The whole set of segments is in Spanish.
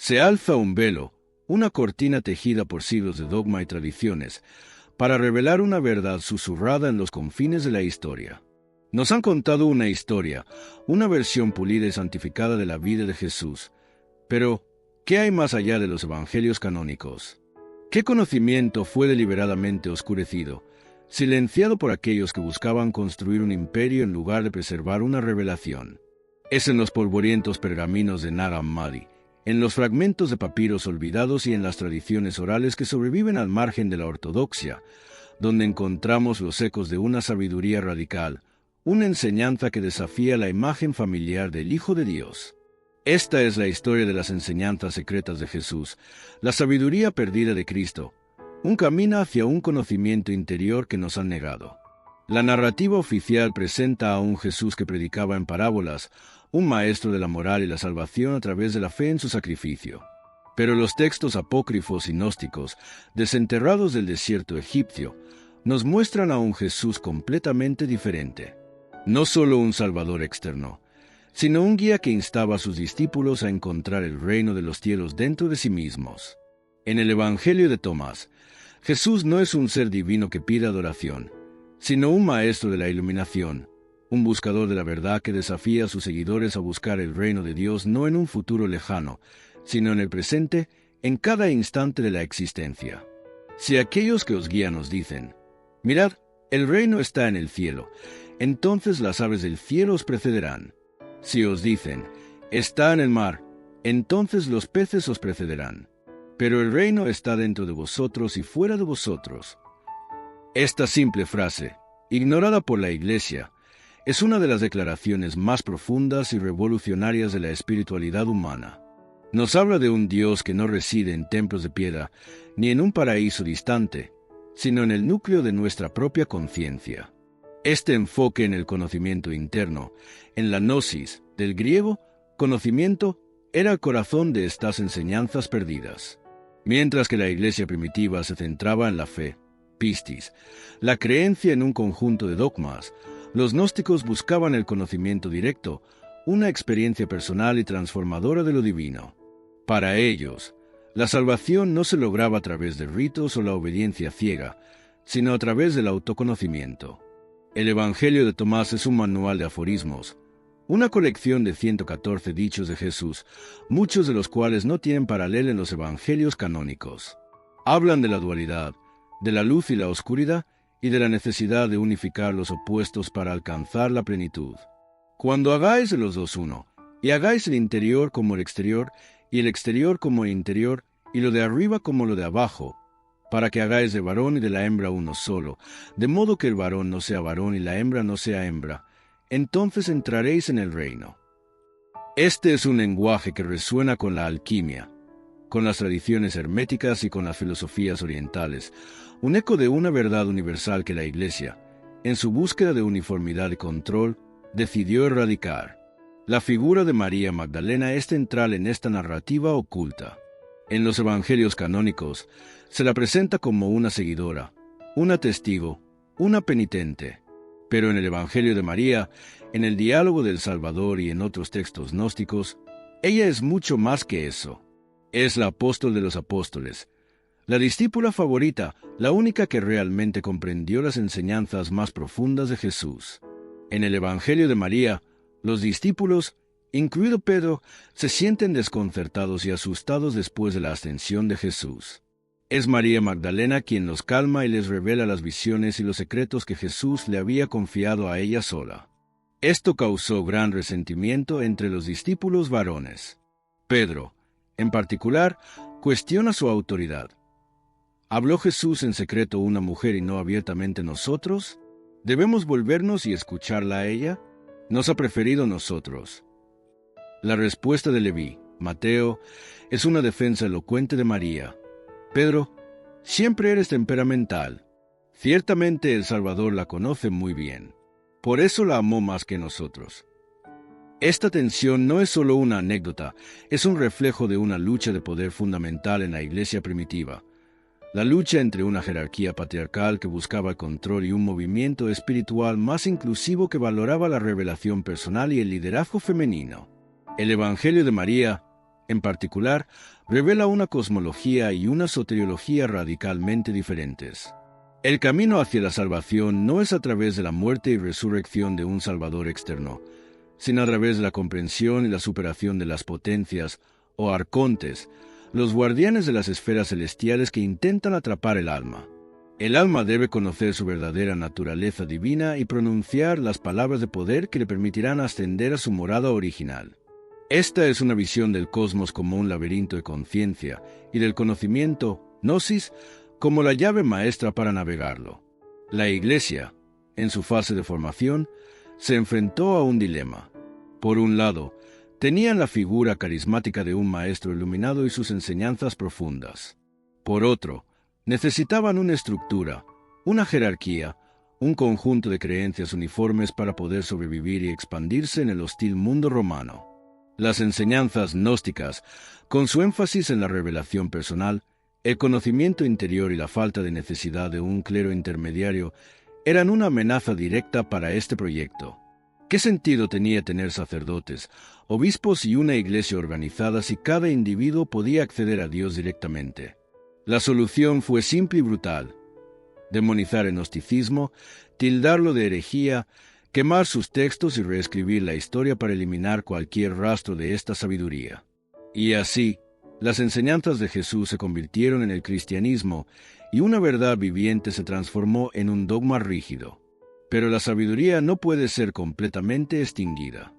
Se alza un velo, una cortina tejida por siglos de dogma y tradiciones, para revelar una verdad susurrada en los confines de la historia. Nos han contado una historia, una versión pulida y santificada de la vida de Jesús. Pero, ¿qué hay más allá de los evangelios canónicos? ¿Qué conocimiento fue deliberadamente oscurecido, silenciado por aquellos que buscaban construir un imperio en lugar de preservar una revelación? Es en los polvorientos pergaminos de Nag Hammadi, en los fragmentos de papiros olvidados y en las tradiciones orales que sobreviven al margen de la ortodoxia, donde encontramos los ecos de una sabiduría radical, una enseñanza que desafía la imagen familiar del Hijo de Dios. Esta es la historia de las enseñanzas secretas de Jesús, la sabiduría perdida de Cristo, un camino hacia un conocimiento interior que nos han negado. La narrativa oficial presenta a un Jesús que predicaba en parábolas, un maestro de la moral y la salvación a través de la fe en su sacrificio. Pero los textos apócrifos y gnósticos, desenterrados del desierto egipcio, nos muestran a un Jesús completamente diferente. No solo un Salvador externo, sino un guía que instaba a sus discípulos a encontrar el reino de los cielos dentro de sí mismos. En el Evangelio de Tomás, Jesús no es un ser divino que pide adoración, sino un maestro de la iluminación, un buscador de la verdad que desafía a sus seguidores a buscar el reino de Dios no en un futuro lejano, sino en el presente, en cada instante de la existencia. Si aquellos que os guían os dicen, «Mirad, el reino está en el cielo», entonces las aves del cielo os precederán. Si os dicen, «Está en el mar», entonces los peces os precederán. Pero el reino está dentro de vosotros y fuera de vosotros. Esta simple frase, ignorada por la Iglesia, es una de las declaraciones más profundas y revolucionarias de la espiritualidad humana. Nos habla de un Dios que no reside en templos de piedra, ni en un paraíso distante, sino en el núcleo de nuestra propia conciencia. Este enfoque en el conocimiento interno, en la gnosis, del griego, conocimiento, era el corazón de estas enseñanzas perdidas. Mientras que la Iglesia primitiva se centraba en la fe, pistis, la creencia en un conjunto de dogmas, los gnósticos buscaban el conocimiento directo, una experiencia personal y transformadora de lo divino. Para ellos, la salvación no se lograba a través de ritos o la obediencia ciega, sino a través del autoconocimiento. El Evangelio de Tomás es un manual de aforismos, una colección de 114 dichos de Jesús, muchos de los cuales no tienen paralelo en los evangelios canónicos. Hablan de la dualidad, de la luz y la oscuridad, y de la necesidad de unificar los opuestos para alcanzar la plenitud. Cuando hagáis de los dos uno, y hagáis el interior como el exterior, y el exterior como el interior, y lo de arriba como lo de abajo, para que hagáis de varón y de la hembra uno solo, de modo que el varón no sea varón y la hembra no sea hembra, entonces entraréis en el reino. Este es un lenguaje que resuena con la alquimia, con las tradiciones herméticas y con las filosofías orientales, un eco de una verdad universal que la Iglesia, en su búsqueda de uniformidad y control, decidió erradicar. La figura de María Magdalena es central en esta narrativa oculta. En los evangelios canónicos, se la presenta como una seguidora, una testigo, una penitente. Pero en el Evangelio de María, en el diálogo del Salvador y en otros textos gnósticos, ella es mucho más que eso. Es la apóstol de los apóstoles, la discípula favorita, la única que realmente comprendió las enseñanzas más profundas de Jesús. En el Evangelio de María, los discípulos, incluido Pedro, se sienten desconcertados y asustados después de la ascensión de Jesús. Es María Magdalena quien los calma y les revela las visiones y los secretos que Jesús le había confiado a ella sola. Esto causó gran resentimiento entre los discípulos varones. Pedro, en particular, cuestiona su autoridad. ¿Habló Jesús en secreto a una mujer y no abiertamente nosotros? ¿Debemos volvernos y escucharla a ella? ¿Nos ha preferido nosotros? La respuesta de Leví, Mateo, es una defensa elocuente de María. Pedro, siempre eres temperamental. Ciertamente el Salvador la conoce muy bien. Por eso la amó más que nosotros. Esta tensión no es solo una anécdota, es un reflejo de una lucha de poder fundamental en la Iglesia primitiva. La lucha entre una jerarquía patriarcal que buscaba el control y un movimiento espiritual más inclusivo que valoraba la revelación personal y el liderazgo femenino. El Evangelio de María En particular, revela una cosmología y una soteriología radicalmente diferentes. El camino hacia la salvación no es a través de la muerte y resurrección de un Salvador externo, sino a través de la comprensión y la superación de las potencias, o arcontes, los guardianes de las esferas celestiales que intentan atrapar el alma. El alma debe conocer su verdadera naturaleza divina y pronunciar las palabras de poder que le permitirán ascender a su morada original. Esta es una visión del cosmos como un laberinto de conciencia y del conocimiento, gnosis, como la llave maestra para navegarlo. La Iglesia, en su fase de formación, se enfrentó a un dilema. Por un lado, tenían la figura carismática de un maestro iluminado y sus enseñanzas profundas. Por otro, necesitaban una estructura, una jerarquía, un conjunto de creencias uniformes para poder sobrevivir y expandirse en el hostil mundo romano. Las enseñanzas gnósticas, con su énfasis en la revelación personal, el conocimiento interior y la falta de necesidad de un clero intermediario, eran una amenaza directa para este proyecto. ¿Qué sentido tenía tener sacerdotes, obispos y una iglesia organizada si cada individuo podía acceder a Dios directamente? La solución fue simple y brutal: demonizar el gnosticismo, tildarlo de herejía, quemar sus textos y reescribir la historia para eliminar cualquier rastro de esta sabiduría. Y así, las enseñanzas de Jesús se convirtieron en el cristianismo y una verdad viviente se transformó en un dogma rígido. Pero la sabiduría no puede ser completamente extinguida.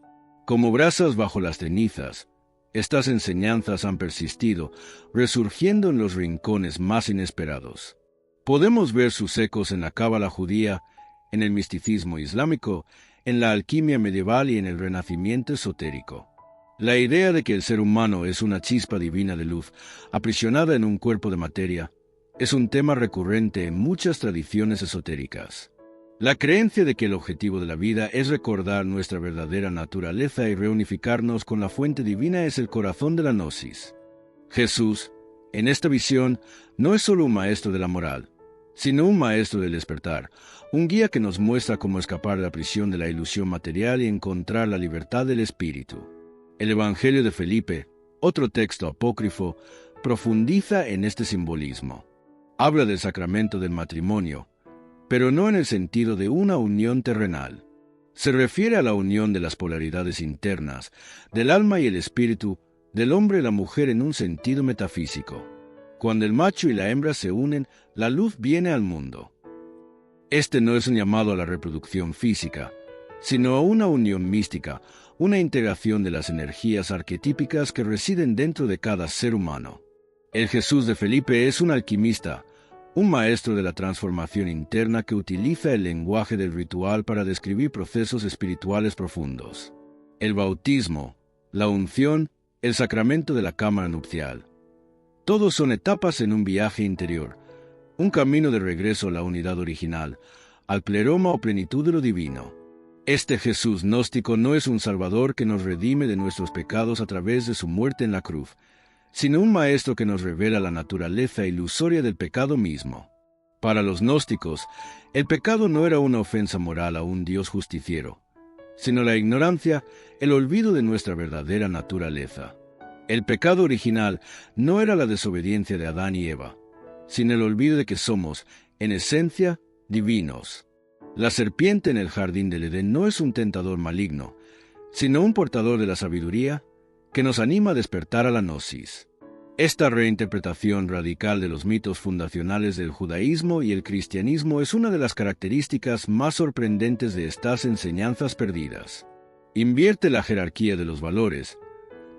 Como brasas bajo las cenizas, estas enseñanzas han persistido, resurgiendo en los rincones más inesperados. Podemos ver sus ecos en la cábala judía, en el misticismo islámico, en la alquimia medieval y en el renacimiento esotérico. La idea de que el ser humano es una chispa divina de luz, aprisionada en un cuerpo de materia, es un tema recurrente en muchas tradiciones esotéricas. La creencia de que el objetivo de la vida es recordar nuestra verdadera naturaleza y reunificarnos con la fuente divina es el corazón de la gnosis. Jesús, en esta visión, no es solo un maestro de la moral, sino un maestro del despertar, un guía que nos muestra cómo escapar de la prisión de la ilusión material y encontrar la libertad del espíritu. El Evangelio de Felipe, otro texto apócrifo, profundiza en este simbolismo. Habla del sacramento del matrimonio, pero no en el sentido de una unión terrenal. Se refiere a la unión de las polaridades internas, del alma y el espíritu, del hombre y la mujer en un sentido metafísico. Cuando el macho y la hembra se unen, la luz viene al mundo. Este no es un llamado a la reproducción física, sino a una unión mística, una integración de las energías arquetípicas que residen dentro de cada ser humano. El Jesús de Felipe es un alquimista, un maestro de la transformación interna que utiliza el lenguaje del ritual para describir procesos espirituales profundos. El bautismo, la unción, el sacramento de la cámara nupcial. Todos son etapas en un viaje interior, un camino de regreso a la unidad original, al pleroma o plenitud de lo divino. Este Jesús gnóstico no es un Salvador que nos redime de nuestros pecados a través de su muerte en la cruz, sino un maestro que nos revela la naturaleza ilusoria del pecado mismo. Para los gnósticos, el pecado no era una ofensa moral a un Dios justiciero, sino la ignorancia, el olvido de nuestra verdadera naturaleza. El pecado original no era la desobediencia de Adán y Eva, sino el olvido de que somos, en esencia, divinos. La serpiente en el jardín del Edén no es un tentador maligno, sino un portador de la sabiduría que nos anima a despertar a la gnosis. Esta reinterpretación radical de los mitos fundacionales del judaísmo y el cristianismo es una de las características más sorprendentes de estas enseñanzas perdidas. Invierte la jerarquía de los valores,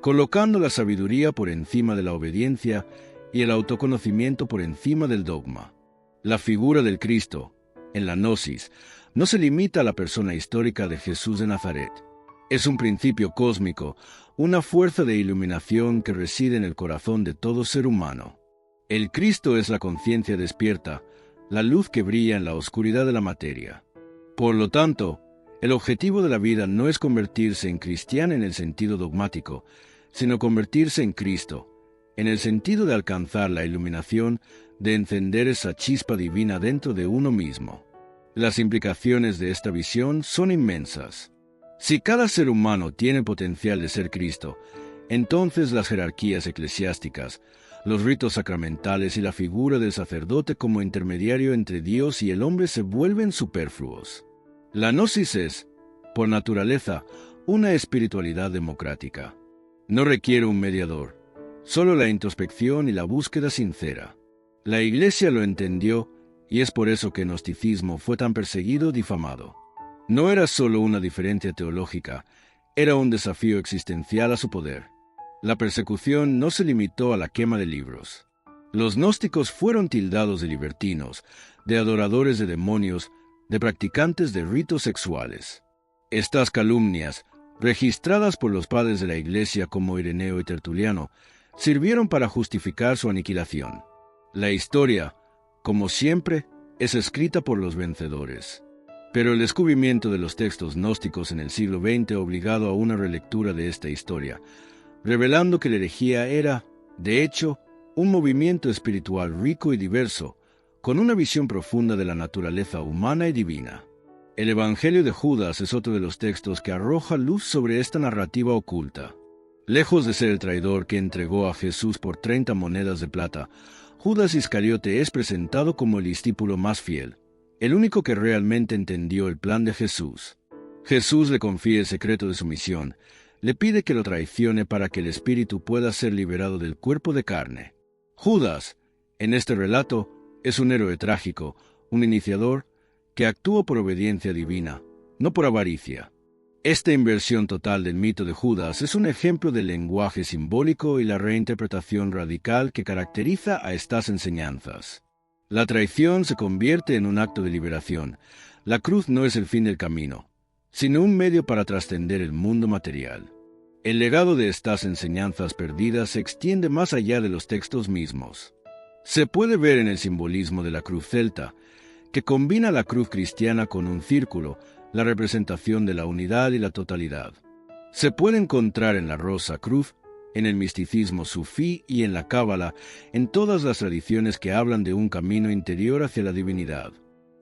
colocando la sabiduría por encima de la obediencia y el autoconocimiento por encima del dogma. La figura del Cristo, en la gnosis, no se limita a la persona histórica de Jesús de Nazaret. Es un principio cósmico, una fuerza de iluminación que reside en el corazón de todo ser humano. El Cristo es la conciencia despierta, la luz que brilla en la oscuridad de la materia. Por lo tanto, el objetivo de la vida no es convertirse en cristiano en el sentido dogmático, sino convertirse en Cristo, en el sentido de alcanzar la iluminación, de encender esa chispa divina dentro de uno mismo. Las implicaciones de esta visión son inmensas. Si cada ser humano tiene el potencial de ser Cristo, Entonces las jerarquías eclesiásticas, los ritos sacramentales y la figura del sacerdote como intermediario entre Dios y el hombre se vuelven superfluos. La gnosis es, por naturaleza, una espiritualidad democrática. No requiere un mediador, solo la introspección y la búsqueda sincera. La Iglesia lo entendió y es por eso que el gnosticismo fue tan perseguido y difamado. No era solo una diferencia teológica, era un desafío existencial a su poder. La persecución no se limitó a la quema de libros. Los gnósticos fueron tildados de libertinos, de adoradores de demonios, de practicantes de ritos sexuales. Estas calumnias, registradas por los padres de la Iglesia como Ireneo y Tertuliano, sirvieron para justificar su aniquilación. La historia, como siempre, es escrita por los vencedores. Pero el descubrimiento de los textos gnósticos en el siglo XX ha obligado a una relectura de esta historia, revelando que la herejía era, de hecho, un movimiento espiritual rico y diverso, con una visión profunda de la naturaleza humana y divina. El Evangelio de Judas es otro de los textos que arroja luz sobre esta narrativa oculta. Lejos de ser el traidor que entregó a Jesús por 30 monedas de plata, Judas Iscariote es presentado como el discípulo más fiel, el único que realmente entendió el plan de Jesús. Jesús le confía el secreto de su misión, le pide que lo traicione para que el espíritu pueda ser liberado del cuerpo de carne. Judas, en este relato, es un héroe trágico, un iniciador que actúa por obediencia divina, no por avaricia. Esta inversión total del mito de Judas es un ejemplo del lenguaje simbólico y la reinterpretación radical que caracteriza a estas enseñanzas. La traición se convierte en un acto de liberación. La cruz no es el fin del camino, sino un medio para trascender el mundo material. El legado de estas enseñanzas perdidas se extiende más allá de los textos mismos. Se puede ver en el simbolismo de la cruz celta, que combina la cruz cristiana con un círculo, la representación de la unidad y la totalidad. Se puede encontrar en la rosa cruz, en el misticismo sufí y en la cábala, en todas las tradiciones que hablan de un camino interior hacia la divinidad.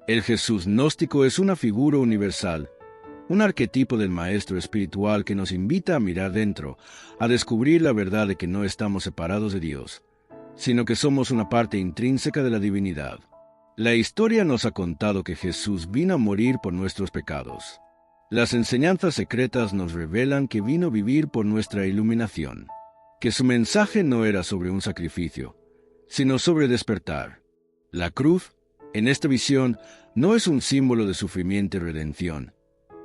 El Jesús gnóstico es una figura universal, un arquetipo del maestro espiritual que nos invita a mirar dentro, a descubrir la verdad de que no estamos separados de Dios, sino que somos una parte intrínseca de la divinidad. La historia nos ha contado que Jesús vino a morir por nuestros pecados. Las enseñanzas secretas nos revelan que vino a vivir por nuestra iluminación, que su mensaje no era sobre un sacrificio, sino sobre despertar. La cruz, en esta visión, no es un símbolo de sufrimiento y redención,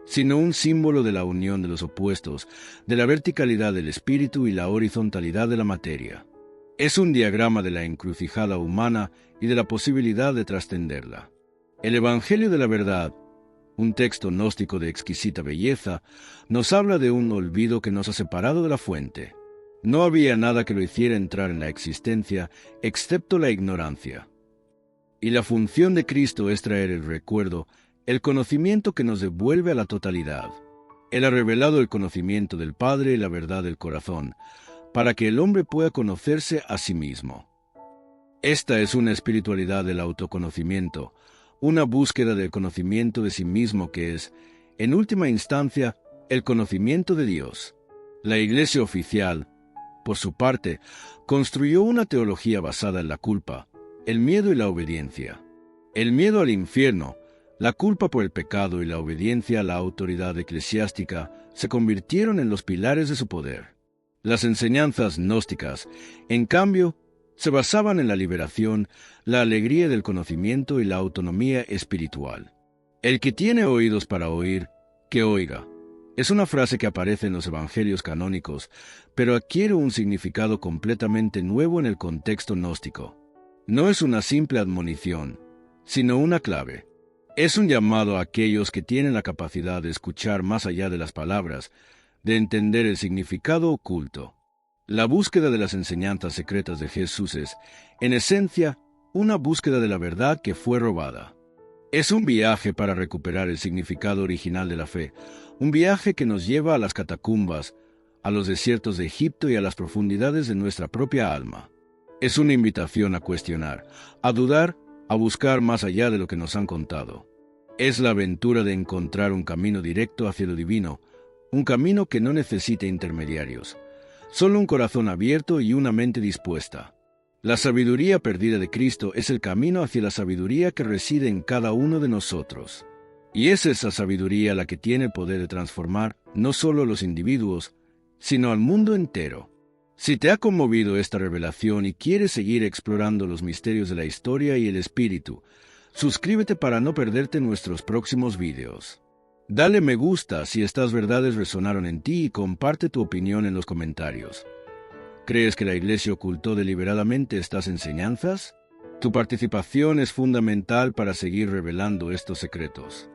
sino un símbolo de la unión de los opuestos, de la verticalidad del espíritu y la horizontalidad de la materia. Es un diagrama de la encrucijada humana y de la posibilidad de trascenderla. El Evangelio de la Verdad, un texto gnóstico de exquisita belleza, nos habla de un olvido que nos ha separado de la fuente. No había nada que lo hiciera entrar en la existencia, excepto la ignorancia. Y la función de Cristo es traer el recuerdo, el conocimiento que nos devuelve a la totalidad. Él ha revelado el conocimiento del Padre y la verdad del corazón, para que el hombre pueda conocerse a sí mismo. Esta es una espiritualidad del autoconocimiento, una búsqueda del conocimiento de sí mismo que es, en última instancia, el conocimiento de Dios. La Iglesia oficial, por su parte, construyó una teología basada en la culpa, el miedo y la obediencia. El miedo al infierno, la culpa por el pecado y la obediencia a la autoridad eclesiástica se convirtieron en los pilares de su poder. Las enseñanzas gnósticas, en cambio, se basaban en la liberación, la alegría del conocimiento y la autonomía espiritual. El que tiene oídos para oír, que oiga. Es una frase que aparece en los evangelios canónicos, pero adquiere un significado completamente nuevo en el contexto gnóstico. No es una simple admonición, sino una clave. Es un llamado a aquellos que tienen la capacidad de escuchar más allá de las palabras, de entender el significado oculto. La búsqueda de las enseñanzas secretas de Jesús es, en esencia, una búsqueda de la verdad que fue robada. Es un viaje para recuperar el significado original de la fe, un viaje que nos lleva a las catacumbas, a los desiertos de Egipto y a las profundidades de nuestra propia alma. Es una invitación a cuestionar, a dudar, a buscar más allá de lo que nos han contado. Es la aventura de encontrar un camino directo hacia lo divino, un camino que no necesita intermediarios. Solo un corazón abierto y una mente dispuesta. La sabiduría perdida de Cristo es el camino hacia la sabiduría que reside en cada uno de nosotros. Y es esa sabiduría la que tiene el poder de transformar no solo a los individuos, sino al mundo entero. Si te ha conmovido esta revelación y quieres seguir explorando los misterios de la historia y el espíritu, suscríbete para no perderte nuestros próximos vídeos. Dale me gusta si estas verdades resonaron en ti y comparte tu opinión en los comentarios. ¿Crees que la Iglesia ocultó deliberadamente estas enseñanzas? Tu participación es fundamental para seguir revelando estos secretos.